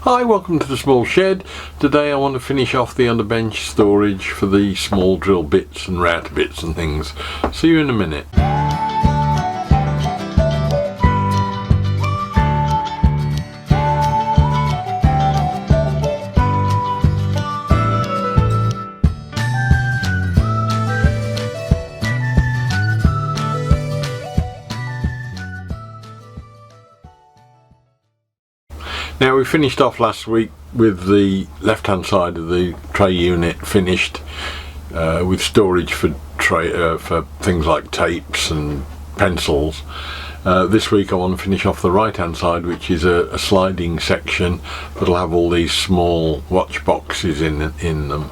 Hi, welcome to the small shed. Today I want to finish off the underbench storage for the small drill bits and router bits and things. See you in a minute. Now, we finished off last week with the left hand side of the tray unit finished with storage for things like tapes and pencils. This week I want to finish off the right hand side, which is a sliding section that'll have all these small watch boxes in them,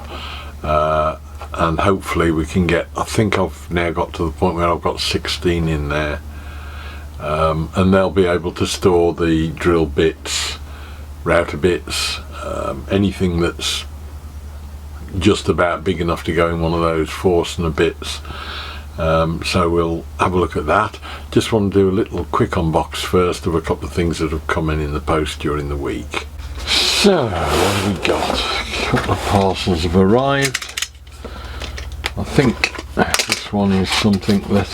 and hopefully we can get, I think I've now got to the point where I've got 16 in there, and they'll be able to store the drill bits, router bits, anything that's just about big enough to go in one of those Forstner bits. So we'll have a look at that. Just want to do a little quick unbox first of a couple of things that have come in the post during the week. So what have we got? A couple of parcels have arrived. I think this one is something that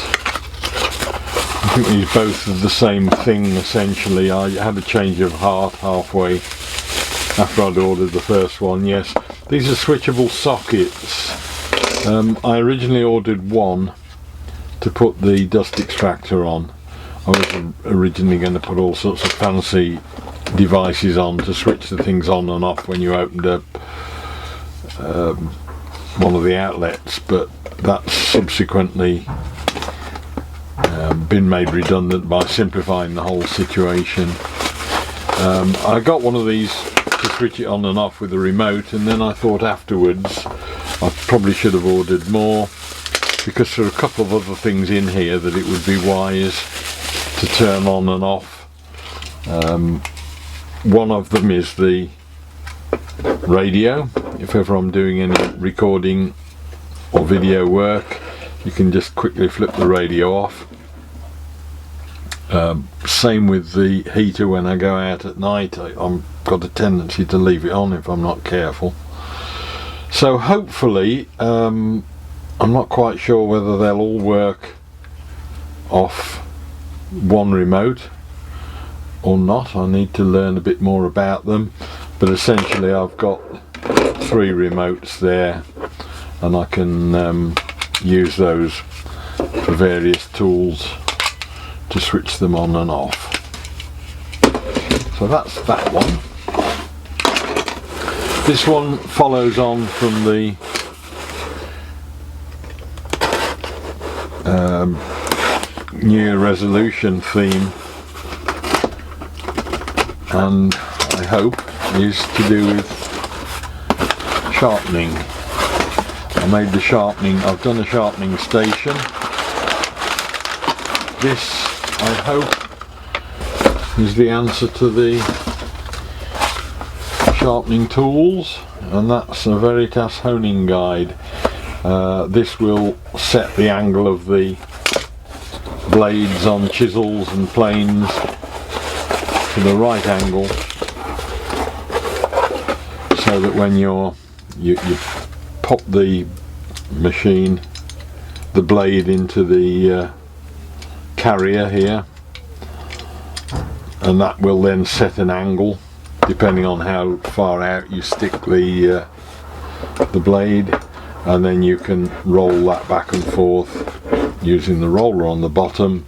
I think these both are the same thing essentially. I had a change of heart halfway after I'd ordered the first one. Yes, these are switchable sockets. I originally ordered one to put the dust extractor on. I was originally going to put all sorts of fancy devices on to switch the things on and off when you opened up one of the outlets, but that's subsequently been made redundant by simplifying the whole situation. I got one of these to switch it on and off with a remote, and then I thought afterwards I probably should have ordered more, because there are a couple of other things in here that it would be wise to turn on and off. One of them is the radio. If ever I'm doing any recording or video work, you can just quickly flip the radio off. Same with the heater. When I go out at night, I've got a tendency to leave it on if I'm not careful. So hopefully, I'm not quite sure whether they'll all work off one remote or not. I need to learn a bit more about them, but essentially I've got 3 remotes there, and I can use those for various tools to switch them on and off. So that's that one. This one follows on from the New Year resolution theme, and I hope is to do with sharpening. I made the sharpening, I've done a sharpening station. This, I hope, is the answer to the sharpening tools, and that's a Veritas honing guide. This will set the angle of the blades on chisels and planes to the right angle, so that when you pop the blade into the carrier here, and that will then set an angle depending on how far out you stick the blade, and then you can roll that back and forth using the roller on the bottom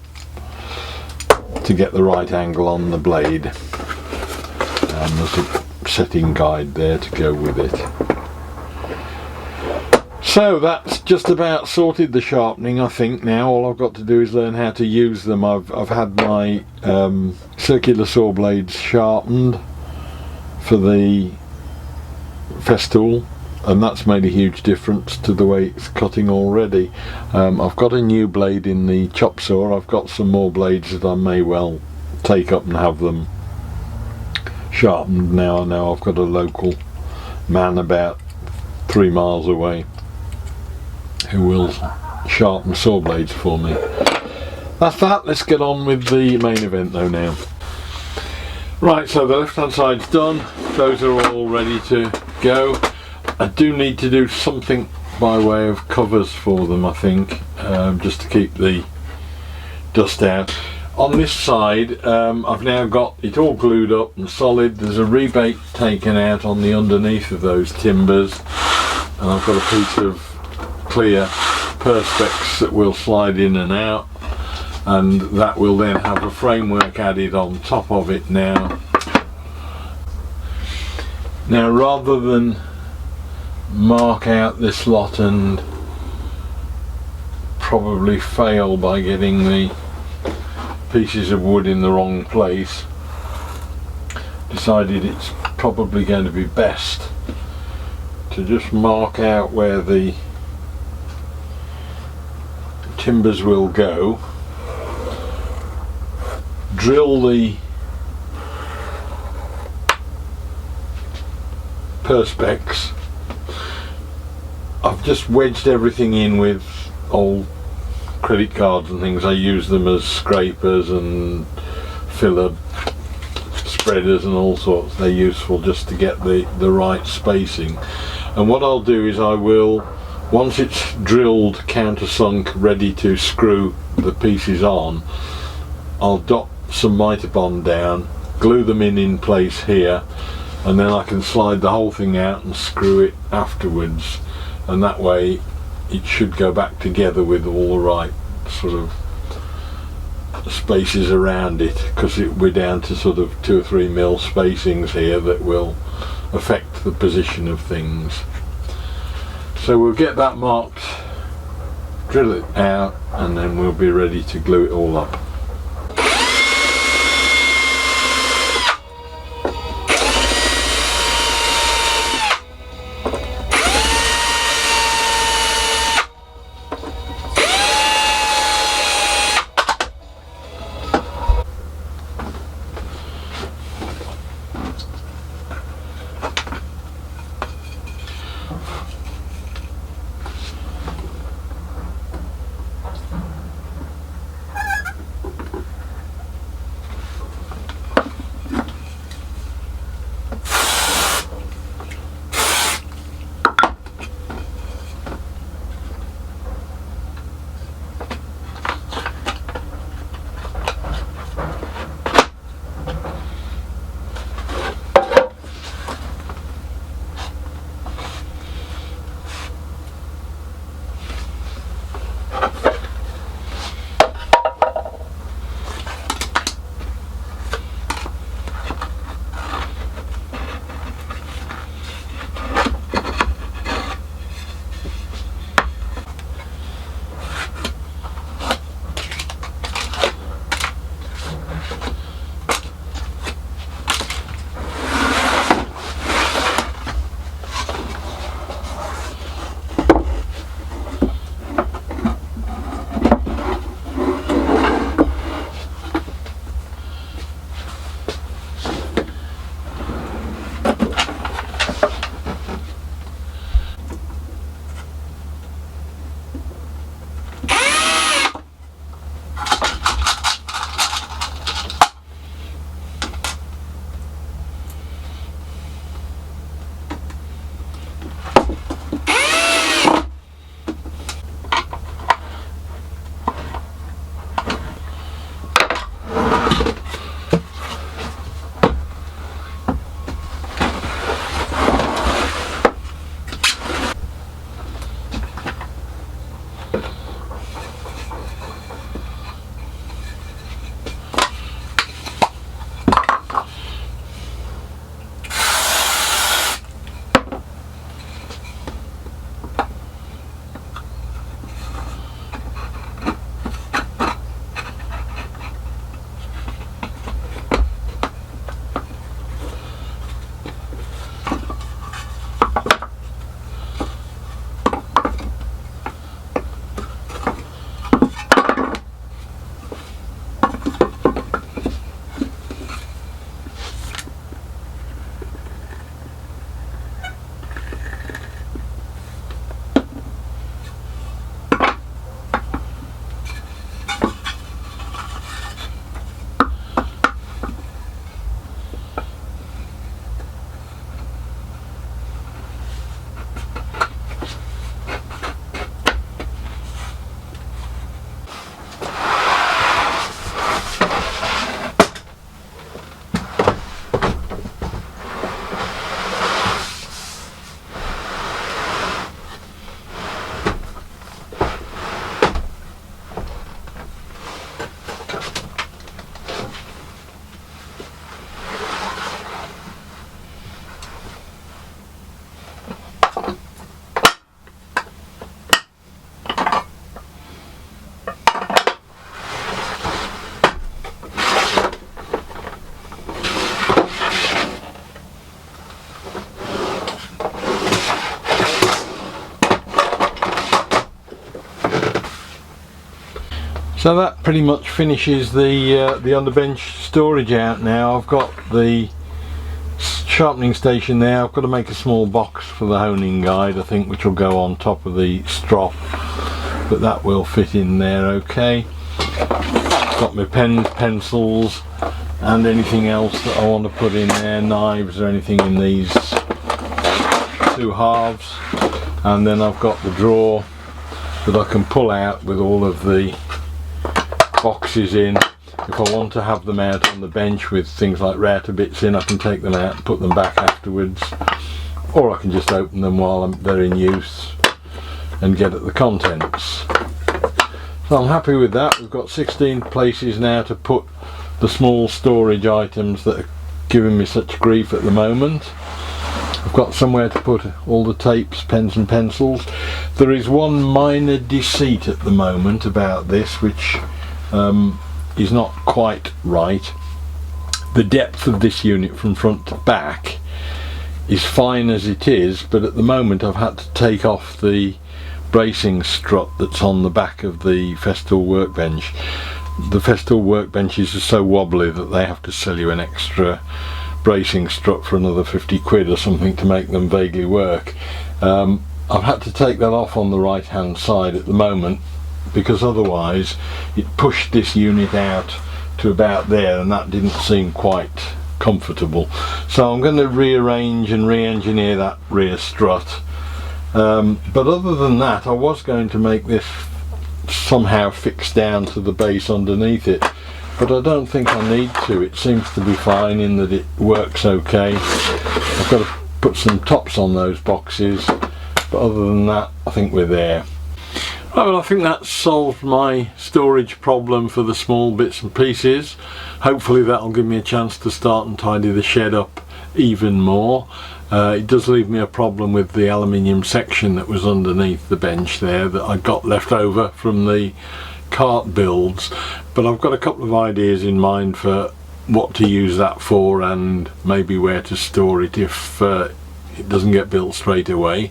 to get the right angle on the blade. And there's a setting guide there to go with it. So that's just about sorted the sharpening, I think. Now all I've got to do is learn how to use them. I've had my circular saw blades sharpened for the Festool, and that's made a huge difference to the way it's cutting already. I've got a new blade in the chop saw. I've got some more blades that I may well take up and have them sharpened now. I know I've got a local man about 3 miles away who will sharpen saw blades for me. That's that. Let's get on with the main event though now. Right, so the left hand side's done, those are all ready to go. I do need to do something by way of covers for them, I think, just to keep the dust out. On this side, I've now got it all glued up and solid. There's a rebate taken out on the underneath of those timbers, and I've got a piece of clear perspex that will slide in and out, and that will then have a framework added on top of it now. Now, rather than mark out this lot and probably fail by getting the pieces of wood in the wrong place, decided it's probably going to be best to just mark out where the timbers will go, drill the perspex. I've just wedged everything in with old credit cards and things. I use them as scrapers and filler spreaders and all sorts. They're useful just to get the right spacing. And what I'll do is I will, once it's drilled, countersunk, ready to screw the pieces on, I'll dot some mitre bond down, glue them in place here, and then I can slide the whole thing out and screw it afterwards, and that way it should go back together with all the right sort of spaces around it, because we're down to sort of 2 or 3 mil spacings here that will affect the position of things. So we'll get that marked, drill it out, and then we'll be ready to glue it all up. So that pretty much finishes the underbench storage out now. I've got the sharpening station there. I've got to make a small box for the honing guide, I think, which will go on top of the strop, but that will fit in there okay. Got my pens, pencils and anything else that I want to put in there, knives or anything in these two halves. And then I've got the drawer that I can pull out with all of the boxes in. If I want to have them out on the bench with things like router bits in, I can take them out and put them back afterwards, or I can just open them while they're in use and get at the contents. So I'm happy with that. We've got 16 places now to put the small storage items that are giving me such grief at the moment. I've got somewhere to put all the tapes, pens and pencils. There is one minor deceit at the moment about this, which is not quite right. The depth of this unit from front to back is fine as it is, but at the moment I've had to take off the bracing strut that's on the back of the Festool workbench. The Festool workbenches are so wobbly that they have to sell you an extra bracing strut for another 50 quid or something to make them vaguely work. I've had to take that off on the right hand side at the moment, because otherwise it pushed this unit out to about there, and that didn't seem quite comfortable. So I'm going to rearrange and re-engineer that rear strut. But other than that, I was going to make this somehow fix down to the base underneath it, but I don't think I need to. It seems to be fine in that it works okay. I've got to put some tops on those boxes, but other than that I think we're there. Right, well, I think that solved my storage problem for the small bits and pieces. Hopefully that'll give me a chance to start and tidy the shed up even more. It does leave me a problem with the aluminium section that was underneath the bench there that I got left over from the cart builds, but I've got a couple of ideas in mind for what to use that for and maybe where to store it if it doesn't get built straight away.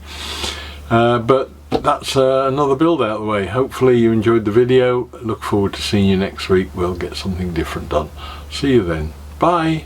But that's another build out of the way. Hopefully you enjoyed the video. Look forward to seeing you next week. We'll get something different done. See you then. Bye.